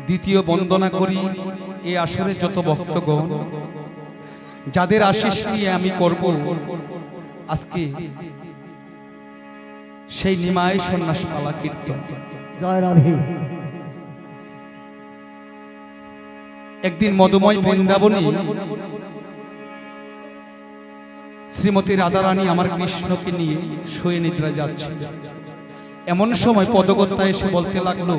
দ্বিতীয় বন্দনা করি এই আসরে যত ভক্তগণ যাদের আশীষ নিয়ে আমি করব আজকে সেই নিমাই সন্ন্যাসমালা কীর্তন। জয় রাধে। একদিন মধুময় বৃন্দাবনে শ্রীমতী রাধারানী আমার কৃষ্ণকে নিয়ে শুয়ে নিদ্রা যাচ্ছে। এমন সময় পদকর্তা এসে বলতে লাগলো,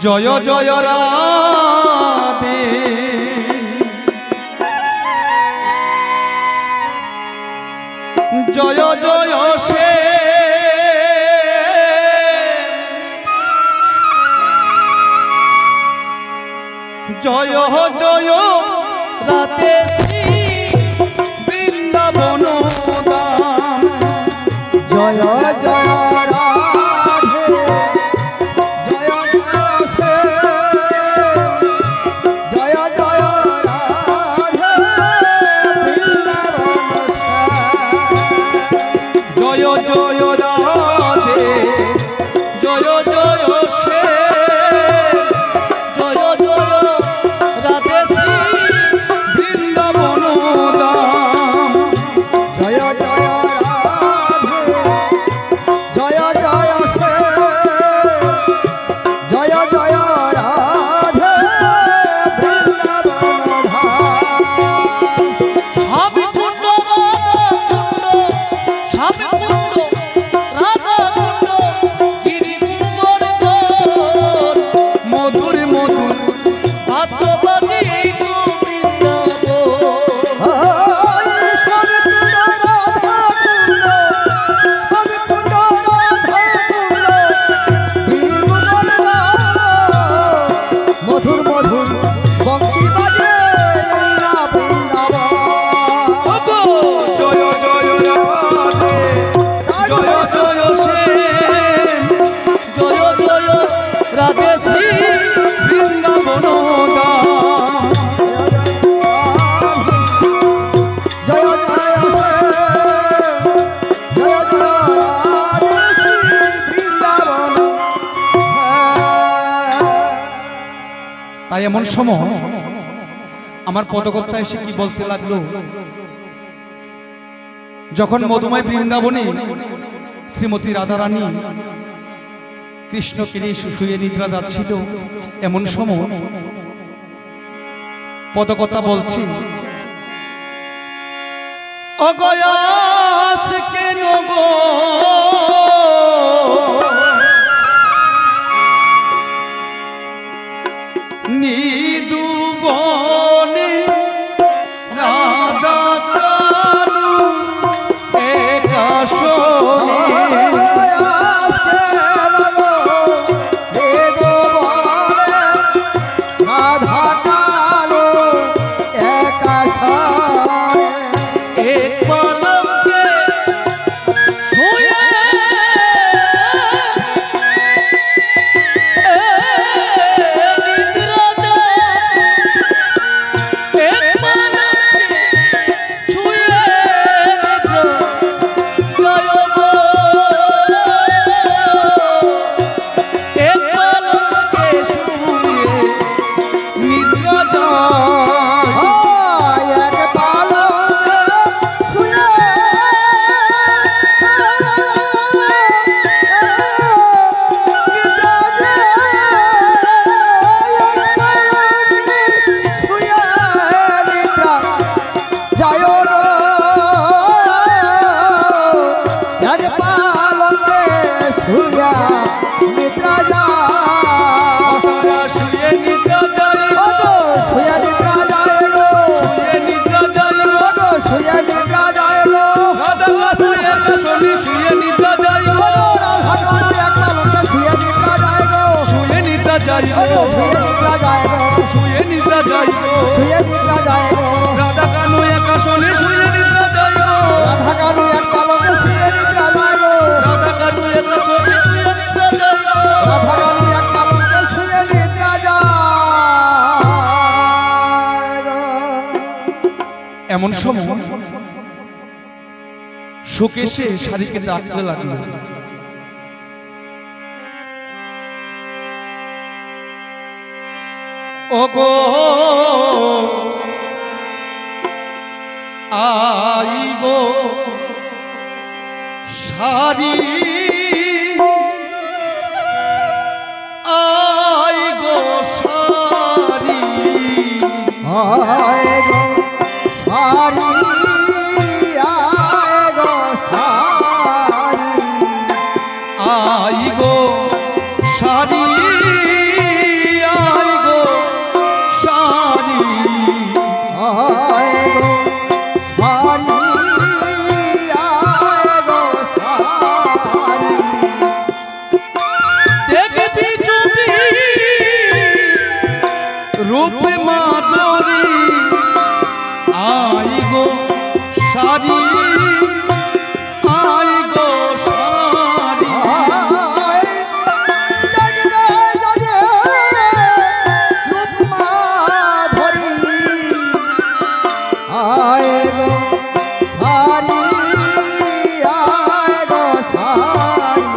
জয় জয় রাধে, জয় জয় সে জয় জয় রাধে শ্রী বৃন্দাবন ধাম। জয় জয় রাধে, জয় জয় সে, জয় জয় রাধে বৃন্দাবন শ্যাম। জয় জয় রাধে, জয় জয় সে, জয় জয় রাধে শ্রী বৃন্দাবন ধাম। জয় জয় রাধে, জয় জয় সে, জয় জয় রাধে বৃন্দাবন ধাম। স্বামী কুণ্ড রাধা কুণ্ড, স্বামী কুণ্ড রাধা কুণ্ড, গিরিগুম্বর ঘর, মধুর মধুর বাদ্য বাজে এই তো বৃন্দাবন। স্বামী কুণ্ড রাধা কুণ্ড, স্বামী কুণ্ড রাধা কুণ্ড, গিরিগুম্বর ঘর, মধুর মধুর বংশী বাজে এই না বৃন্দাবন। ওগো জয় জয় রাধে, জয় জয় শ্যাম, জয় জয় রাধে শ্রী বৃন্দাবন ধাম। জয় জয় সে, জয় জয় রাধে শ্রী বৃন্দাবন। তাই এমন সময় আমার পদকর্তা এসে কি বলতে লাগলো, যখন মধুময় বৃন্দাবনে শ্রীমতী রাধারানী কৃষ্ণকে নিয়ে শুয়ে নিদ্রা যাচ্ছিল, এমন সময় পদকর্তা বলছি, অগয়াস কেন গো নিদুবনে রাধা কানু একাশনে। আজকে লাগো দেগো বলে রাধা কালো একা সারে। এক পলকে শুয়ে নিদ্রা যায়, এক পলকে শুয়ে নিদ্রা যায় গো, এক পলকে শুয়ে নিদ্রা যায়। এক পালকে শুয়ে নিদ্রা যায় গো, এক পালকে শুয়ে নিদ্রা যায়। তারা শুয়ে নিদ্রা যায় গো, শুয়ে নিদ্রা যায় গো, শুয়ে নিদ্রা যায় গো, শুয়ে নিদ্রা যায় গো। রাধা কানু একাশনে শুয়ে নিদ্রা যায় গো, রাধা কানু এক পালকে শুয়ে নিদ্রা যায় গো, শুয়ে নিদ্রা যায় গো, শুয়ে নিদ্রা যায় গো, শুয়ে নিদ্রা যায় গো, শুয়ে নিদ্রা যায় গো। রাধা কানু একাশনে শুয়ে নিদ্রা যায় গো, রাধা কানু এক পালকে শুয়ে নিদ্রা যায় গো, রাধা কানু একাশনে শুয়ে নিদ্রা যায় গো। রাধা কানু এক পালকে শুয়ে নিদ্রা যায় গো। এমন সময় সুখ এসে শাড়িকে ডাকতে লাগলো, ওগো আই গো শাড়ি, আই গো শাড়ি, আয় গো সারি, আয় গো সারি, আই গো শাড়ি, আই গো শাড়ি, আয় গো সারি, আয় গো সারি। দেখবি যদি রূপ মাধুরী, আই গো শাড়ি, আই গো শাড়ি, আয় জগবে জগে রূপ মাধুরী, আয় গো সারি, আয় গো সারি।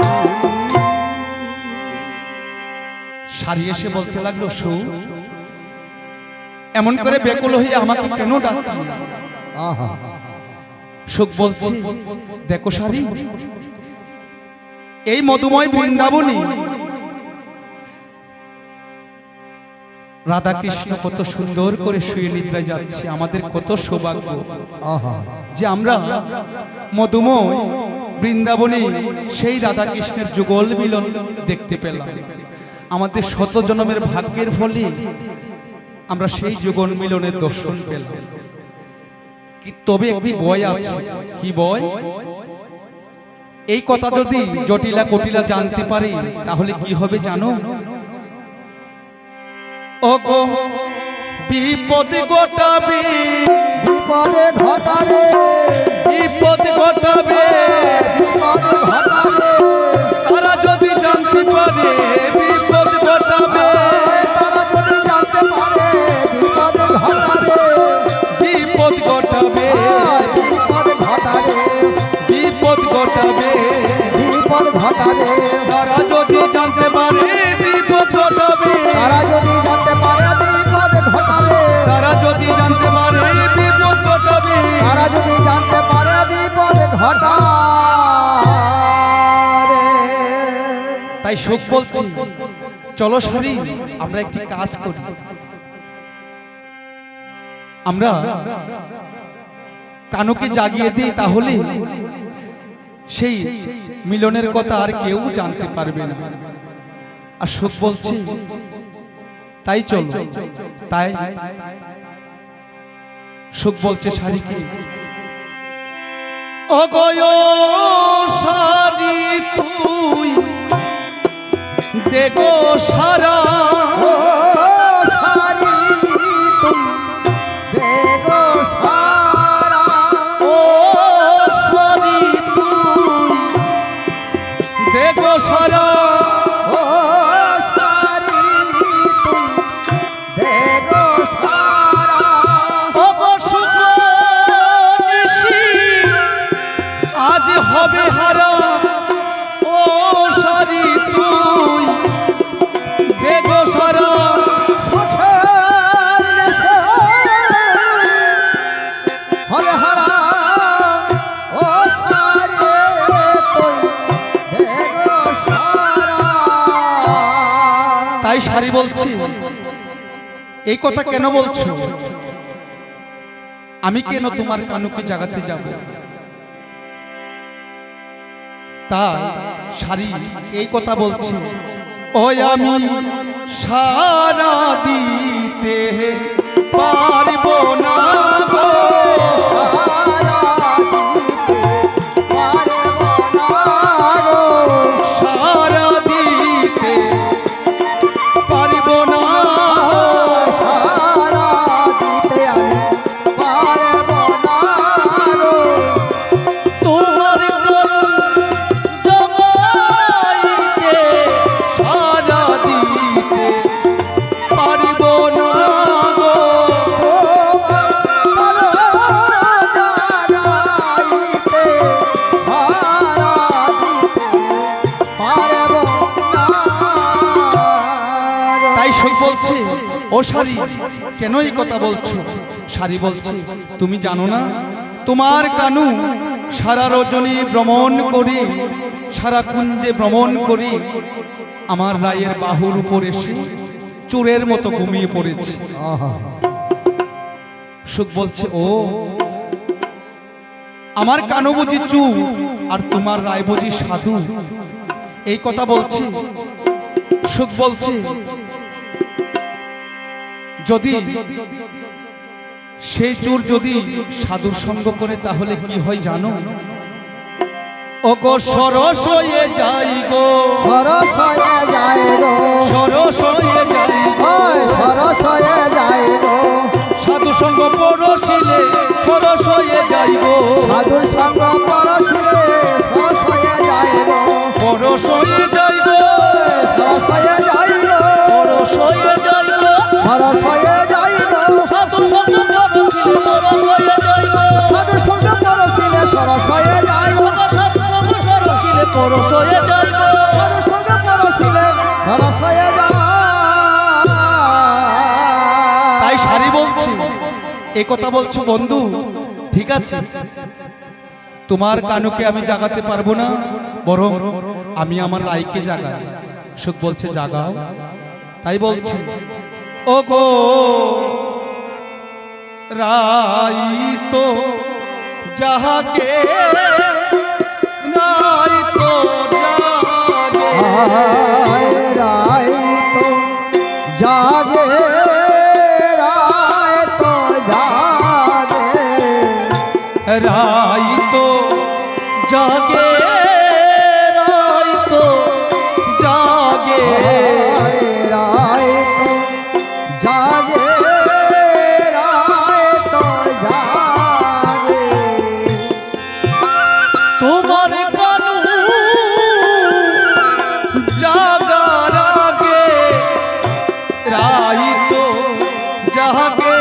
শাড়ি এসে বলতে লাগলো, সু এমন করে বেকুল হয়ে আমাকে কেন ডাকলি? আহা সুখ বলছে, দেখো শাড়ি, এই মধুময় বৃন্দাবনে রাধা কৃষ্ণ কত সুন্দর করে শুয়ে নিদ্রায় যাচ্ছে। আমাদের কত সৌভাগ্য আহা যে আমরা মধুময় বৃন্দাবনে সেই রাধা কৃষ্ণের যুগল মিলন দেখতে পেলাম। আমাদের শত জন্মের ভাগ্যের ফলে আমরা সেই যুগল মিলনের দর্শন পেলাম। কি তবে একটি বয় আছে, কি বয়? এই কথা যদি জটিলা কটিলা জানতে পারে তাহলে কি হবে জানো? ওগো বিপদ ঘটাবে, বিপদে ঘটাবে, বিপদ ঘটাবে, বিপদ ঘটাবে, তারা যদি জানতে পারে বিপদ ঘটাবে, তারা যদি জানতে পারে বিপদ ঘটাবে, বিপদ ঘটাবে, বিপদ ঘটাবে, বিপদ ঘটাবে, বিপদ ঘটাবে, তারা যদি জানতে পারে বিপদ ঘটাবে, তারা যদি জানতে পারে বিপদ ঘটাবে, তারা যদি জানতে পারে বিপদ ঘটাবে। তারা যদি জানতে পারে বিপদ ঘটাবে। তাই সুখ বলছি, চলো শাড়ি আমরা একটি কাজ করি। আমরা কানুকে জাগিয়ে দিই, তাহলে সেই মিলনের কথা আর কেউ জানতে পারবে না। আর সুখ বলছে তাই চলো। তাই সুখ বলছে শাড়িকে, অগয় শাড়ি তুই দেখো সারা, ও সারি তুই দেখো সারা, ও শাড়ি তুই দেখো সারা, ও সারি তুই দেখো সারা, অগো সুখ নিশি আজ হবে হারা, ও শাড়ি তুই দেখো সারা, সুখের নেশে হরে হারা, ও সারি তুই দেখো সারা। তাই শাড়ি বলছি, এই কথা কেন বলছো? আমি কেন তোমার কানুকে জাগাতে যাব? তাই শাড়ি এই কথা বলছি, ওই আমি সারা দিতে পারবো না গো, সারা দিতে পারবো না গো, সারা দিতে পারবো না, সারা দিতে আমি পারবো না গো, তোমার করুণ জমাইতে সারা দিতে পারবো না গো, তোমার ও শাড়ি, কেন এই কথা বলছো? শাড়ি বলছে, তুমি জানো না তোমার কানু সারা রজনী ভ্রমণ করি, সারা কুঞ্জে ভ্রমণ করি, আমার রায়ের বাহুর উপর এসে চোরের মতো ঘুমিয়ে পড়েছে। আহা সুখ বলছে, ও আমার কানু বুঝি চুপ আর তোমার রায় বুঝি সাধু, এই কথা বলছে। সুখ বলছে, যদি সেই চোর যদি সাধুর সঙ্গ করে তাহলে কি হয় জানো? ও গো সরস হয়ে যাই গো, সরস হয়ে যায় গো, সরস হয়ে যাই গো, ওই সরস হয়ে যায় গো, সাধু সঙ্গ পরশিলে সরস হয়ে যাই গো, সাধুর সঙ্গ পরশিলে সরস হয়ে যায় গো, পরশ হয়ে যাই গো, সরস হয়ে যায় গো, পরশ হয়ে যাই গো, সরস হয়ে যায় গো, সাধু সঙ্গ পরশিলে পরশ হয়ে যাই গো, সাধুর সঙ্গ পরশিলে সরস হয়ে যায় গো, সাধু সঙ্গ পরশিলে পরশ হয়ে যাই গো, সাধুর সঙ্গ পরশিলে সরস হয়ে যায়। তাই শাড়ি বলছে, এ কথা বলছো বন্ধু, ঠিক আছে, তোমার কানুকে আমি জাগাতে পারবো না, বরং আমি আমার রাইকে জাগাই। সুখ বলছে, জাগাও। তাই বলছে, ও গো রাই তো যাহাকে, রাই তো জাগে, রায় তো জাগে, রায় তো জাগে, রাই তো জাগে, রাই তো জাগে, রায় তো জাগে, রায় তো জাগে, তোমার কানু জাগার আগে, রাই তো জাগে,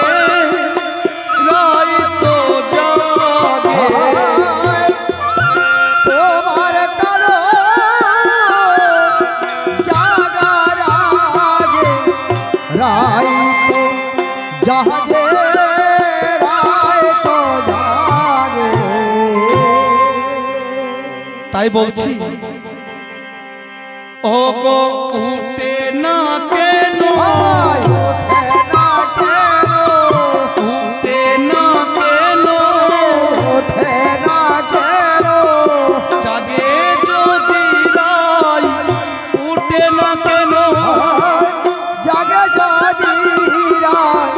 রাই তো জাগে, তোমার কারো জাগার আগে, রায় তো জাগে, রায় তো জাগে। তাই বলছি, ও গো উঠে না কেন, ওই ওঠে না কেন, উঠে না কেন, ওঠে না কেন, জাগে যদি রাই উঠে না কেন, জাগে যদি রায়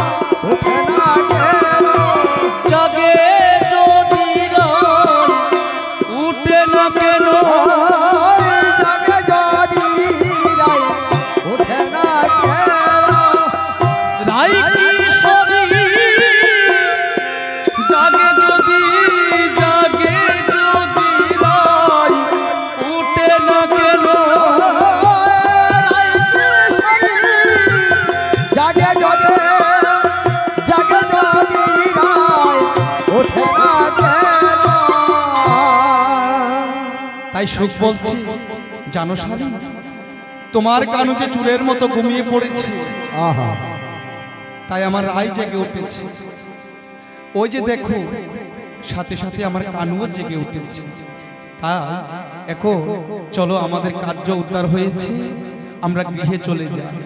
ওঠে না কেন, জাগে যদি রাই উঠে না কেন, জাগে যদি রায় ওঠে না কেন, রাই কিশোরী জাগে যদি, জাগে যদি রাই উঠে না কেন, রায় কৃষ্ণী জাগে যদি, জাগে যদি রায় ওঠে না কেন। তাই সুখ বলছি, জানো শাড়ি, তোমার কানু যে চুরের মতো ঘুমিয়ে পড়েছে, আহা তাই আমার রাই জেগে উঠেছে। ওই যে দেখো, সাথে সাথে আমার কানুও জেগে উঠেছে। তা এখন চলো, আমাদের কার্য উদ্ধার হয়েছে, আমরা গৃহে চলে যাই।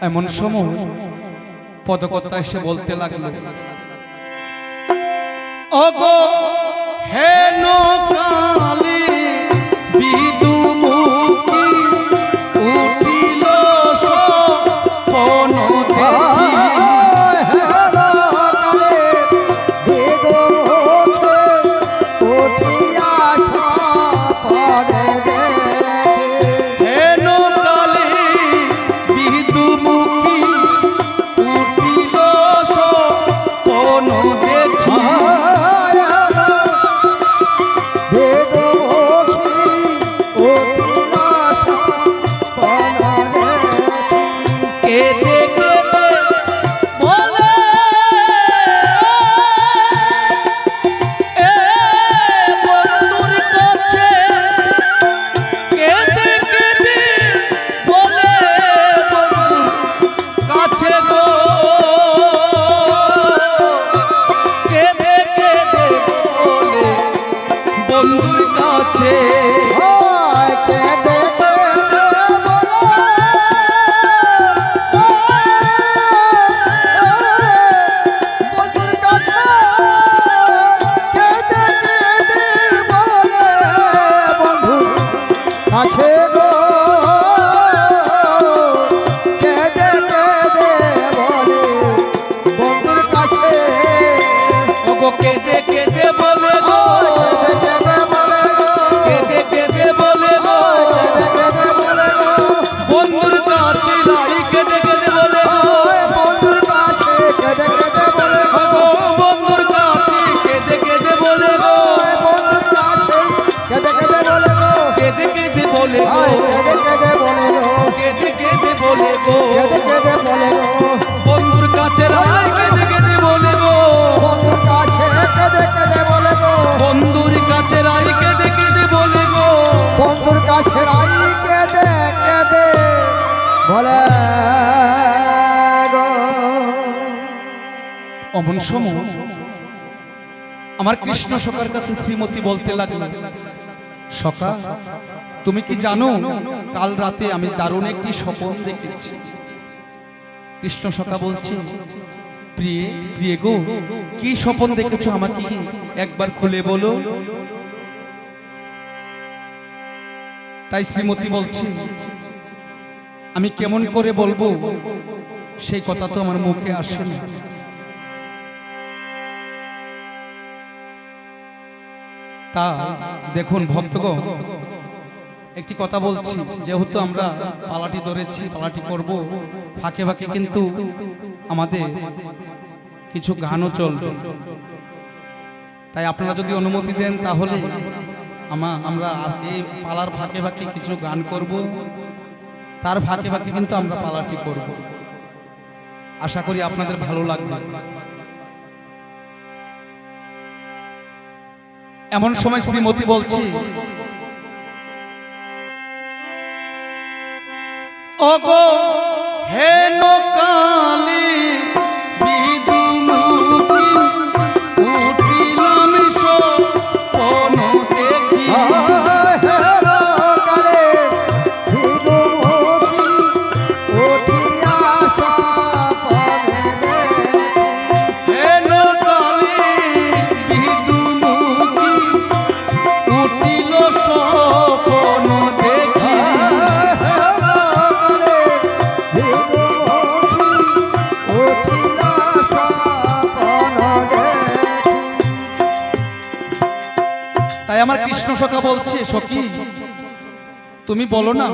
এমন সময় পদকর্তা এসে বলতে লাগলো, ওগো হেন কালী বিদুমুখী উঠিল স্বপন দেখি, হেন কালী বিদুমুখী উঠিল স্বপন দেখি, ও কেঁদে কেঁদে বলে গো, কেঁদে কেঁদে বলে গো, কেঁদে কেঁদে বলে গো, কেঁদে কেঁদে বলে গো, বন্ধুর কাছে রাই কেঁদে কেঁদে বলে গো, বন্ধুর কাছে কেঁদে কেঁদে বলে গো, ও বন্ধুর কাছে কেঁদে কেঁদে বলে গো, বন্ধুর কাছে কেঁদে কেঁদে বলে গো, কেঁদে কেঁদে বলে গো, কেঁদে কেঁদে বলে গো, কেঁদে কেঁদে বলে গো, কেঁদে কেঁদে বলে গো, বন্ধুর কাছে রাই কেঁদে কেঁদে বলে গো, বন্ধুর কাছে কেঁদে কেঁদে বলে গো, বন্ধুর কাছে রাই কেঁদে কেঁদে বলে গো, বন্ধুর কাছে রাই কেঁদে কেঁদে বলে গো। অমন সময় আমার কৃষ্ণ সখার কাছে শ্রীমতী বলতে লাগলো, সখা তুমি কি জানো কাল রাতে আমি দারুণ একটি স্বপ্ন দেখেছি। কৃষ্ণ সখা বলছে, প্রিয়ে প্রিয়ে গো, কি স্বপ্ন দেখেছো আমাকে একবার খুলে বলো। তাই শ্রীমতী বলছে, আমি কেমন করে বলবো সেই কথা তো আমার মুখে আসে না। তা দেখুন ভক্তগণ, একটি কথা বলছি, যেহেতু আমরা পালাটি ধরেছি, পালাটি করব, ফাঁকে ফাঁকে কিন্তু আমাদের কিছু গানও চলবে। তাই আপনারা যদি অনুমতি দেন তাহলে আমরা এই পালার ফাঁকে ফাঁকে কিছু গান করব, তার ফাঁকে ফাঁকে কিন্তু আমরা পালাটি করব। আশা করি আপনাদের ভালো লাগবে। এমন সময় শ্রীমতী বলছি, ওগো হেন কালী বিদুমুখী উঠিলাম স্বপ্ন দেখি, কালে ভিগুমুখী উঠিয়া স্বপ্নে দেখি, হেন কালী বিদুমুখী উঠিল স্বপ্ন দেখি, কালে ভিগুমুখী উঠিয়া স্বপ্ন দেখি। তাই আমার কৃষ্ণ সখা বলছে, সখী তুমি বলো না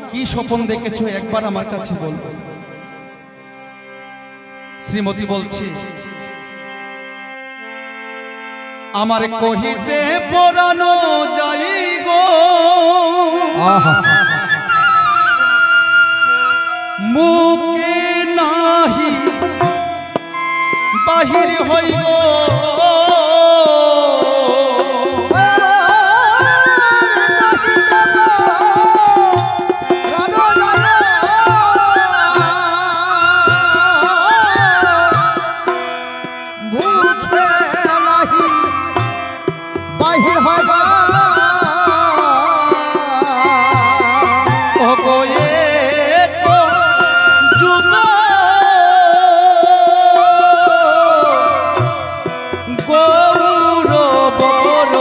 কি স্বপ্ন দেখেছো, একবার আমার কাছে বলো। শ্রীমতী বলছে, আমার কহিতে পরানো যাই গো, মুখে নাহি বাহির হই গো, বাহির হয় গো, ও গো এ তো যুগ গৌরবর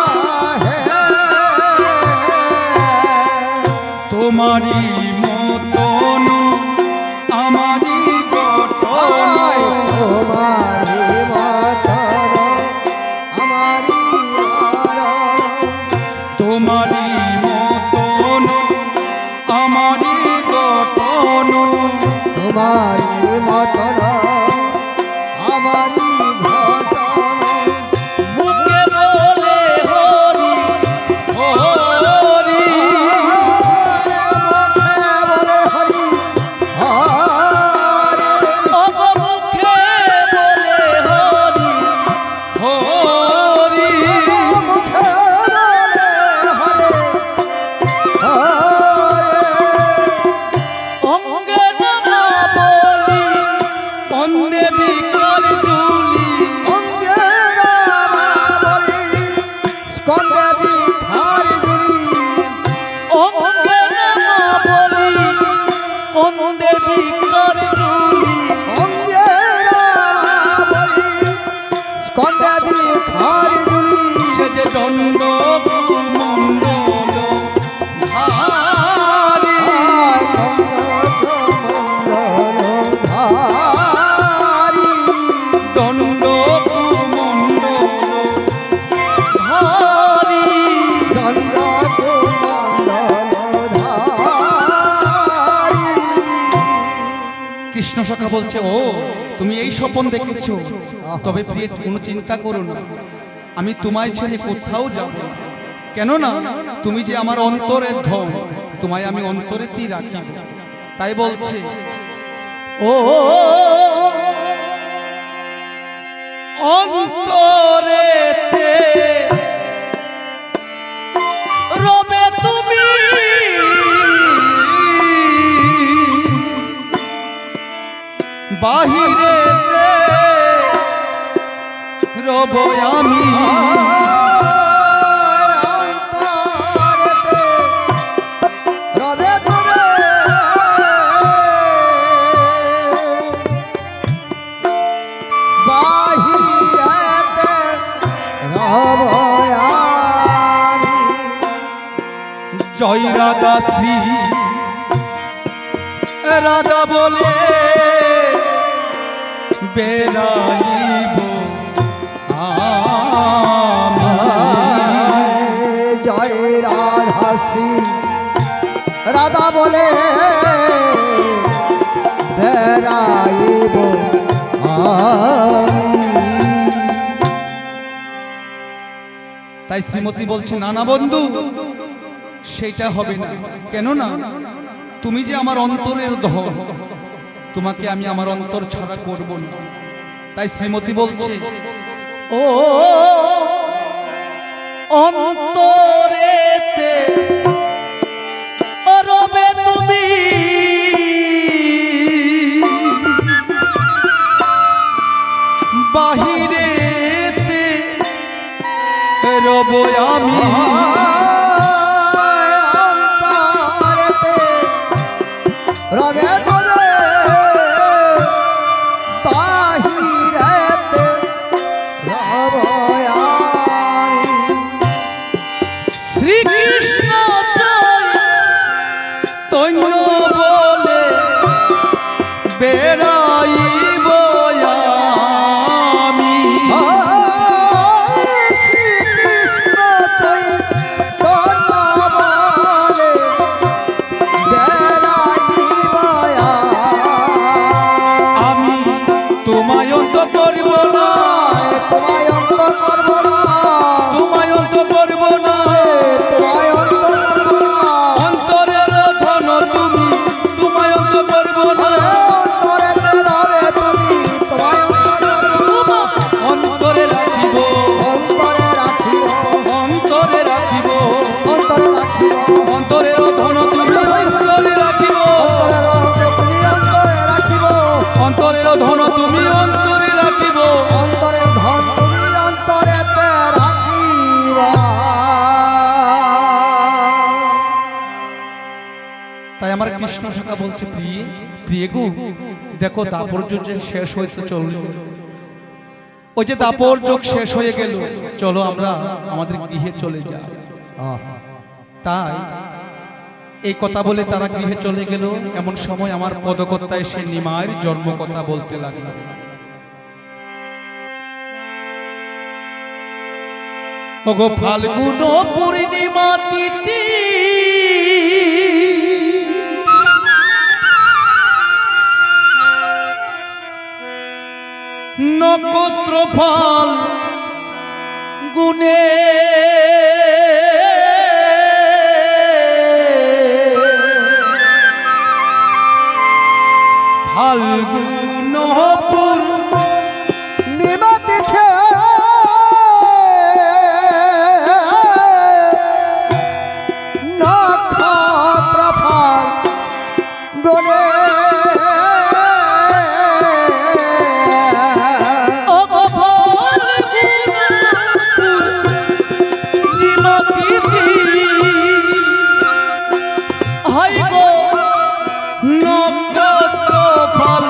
নহে, তোমারি মতন আমারি গঠন, তোমারি মতন আমারি গঠন, তোমারি মতন আমারি ঘটন, মুখে বলে হরি হরি, মুখে বলে হরি হরি, মুখে বলে হরি হরি, মুখে বলে হরে হরে, অঙ্গে নামা বলি অন্ধে বিকার জুলি, অঙ্গে রামা বলি স্কন্দে বিখার জুড়ি, অঙ্গে নামা বলি অন্ধে বিকার জুলি, অঙ্গে রামা দণ্ড কুমণ্ডল ধারী। দণ্ড কুমণ্ডলধারী। কৃষ্ণ সখা বলছে, ও তুমি এই স্বপন দেখেছো? তবে প্রিয় কোনো চিন্তা করো না, আমি তোমায় ছেড়ে কোথাও যাব না। কেননা তুমি যে আমার অন্তরের ধন, তোমায় আমি অন্তরেতেই রাখি। তাই বলছে, ও অন্তরেতে রবে তুমি, বাহিরেতে রব আমি। অন্তরেতে রবে তুমি, বাহিরেতে রব আমি। জয় রাধা শ্রী রাধা বলে বেড়াইব আমি। জয় রাধা শ্রী রাধা বলে বেড়াইব আমি। তাই শ্রীমতী বলছে, না না বন্ধু, সেটা হবে না। কেননা তুমি যে আমার অন্তরের ধন, তোমাকে আমি আমার অন্তর ছাড়া করব না। তাই শ্রীমতী বলছে, ও অন্তরেতে রবে তুমি, বাহিরেতে রব আমি। অন্তরেতে রবে তুমি, বাহিরেতে রব আমি। শ্রীকৃষ্ণ তৈন্য বলে বেড়াইব আমি। শ্রীকৃষ্ণ চৈতন্য বলে বেড়াইব আমি তোমায় অন্ত করব না, তোমায় অন্ত করব না, তোমায় অন্ত করব না। তোমায় অন্ত করব না। অন্তরের ধন তুমি, তোমায় অন্ত করব না। অন্তরেতে রবে তুমি, তোমায় অন্ত করব না। অন্তরে রাখিব, অন্তরে রাখিব, অন্তরে রাখিব। অন্তরে রাখিব। অন্তরের ধন তুমি অন্তরে রাখিব, অন্তরের অন্তে তুমি অন্তরে রাখিব। অন্তরের ধন তুমি অন্তরে রাখিব। অন্তরের ধন তুমি অন্তরেতে রাখিবা। তাই আমার কৃষ্ণ সখা বলছে, প্রিয়ে প্রিয়ে গো, দেখো দাপর যুগ যে শেষ হইতে চলল। ওই যে দাপর যুগ শেষ হয়ে গেল, চলো আমরা আমাদের গৃহে চলে যাই। তাই এই কথা বলে তারা গৃহে চলে গেল। এমন সময় আমার পদকর্তা এসে নিমায়ের জন্ম কথা বলতে লাগলো। ওগো ফাল্গুন পূর্ণিমা তিথি, নক্ষত্র ফল গুনে ফাল্গুন পূর্ণিমা দেখে নক্ষত্র ফল গুনে নক্ষত্র ফল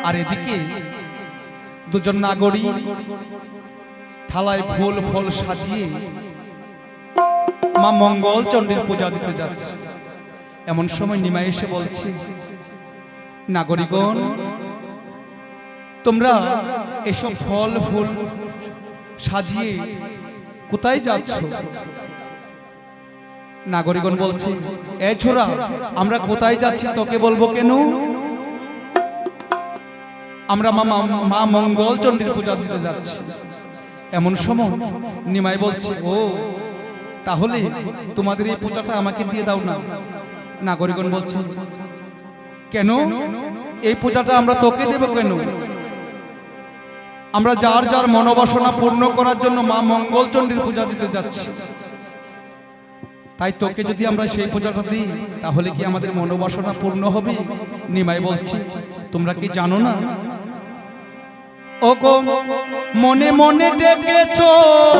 আর এদিকে দুজন নাগরিক থালায় ফুল ফল সাজিয়ে মা মঙ্গল চণ্ডীর পূজা দিতে যাচ্ছে। এমন সময় নিমাই এসে বলছে, নাগরিকগণ, তোমরা এসব ফল ফুল সাজিয়ে কোথায় যাচ্ছ? নাগরিকগণ বলছে, এ ছোরা, আমরা কোথায় যাচ্ছি তোকে বলবো কেন? আমরা মা মঙ্গল চণ্ডীর পূজা দিতে যাচ্ছি। এমন সময় নিমাই বলছে, ও তাহলে তোমাদের এই পূজাটা আমাকে দিয়ে দাও না। নাগরিকগণ বলছে, কেন এই পূজাটা আমরা তোকে দেব কেন? আমরা যার যার মনোবাসনা পূর্ণ করার জন্য মা মঙ্গল চণ্ডীর পূজা দিতে যাচ্ছি, তাই তোকে যদি আমরা সেই পূজাটা দিই তাহলে কি আমাদের মনোবাসনা পূর্ণ হবে? নিমাই বলছে, তোমরা কি জানো না, ও গো মনে মনে ডেকেছো,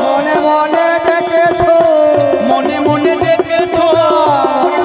মনে মনে ডেকেছো, মনে মনে ডেকেছো, মনে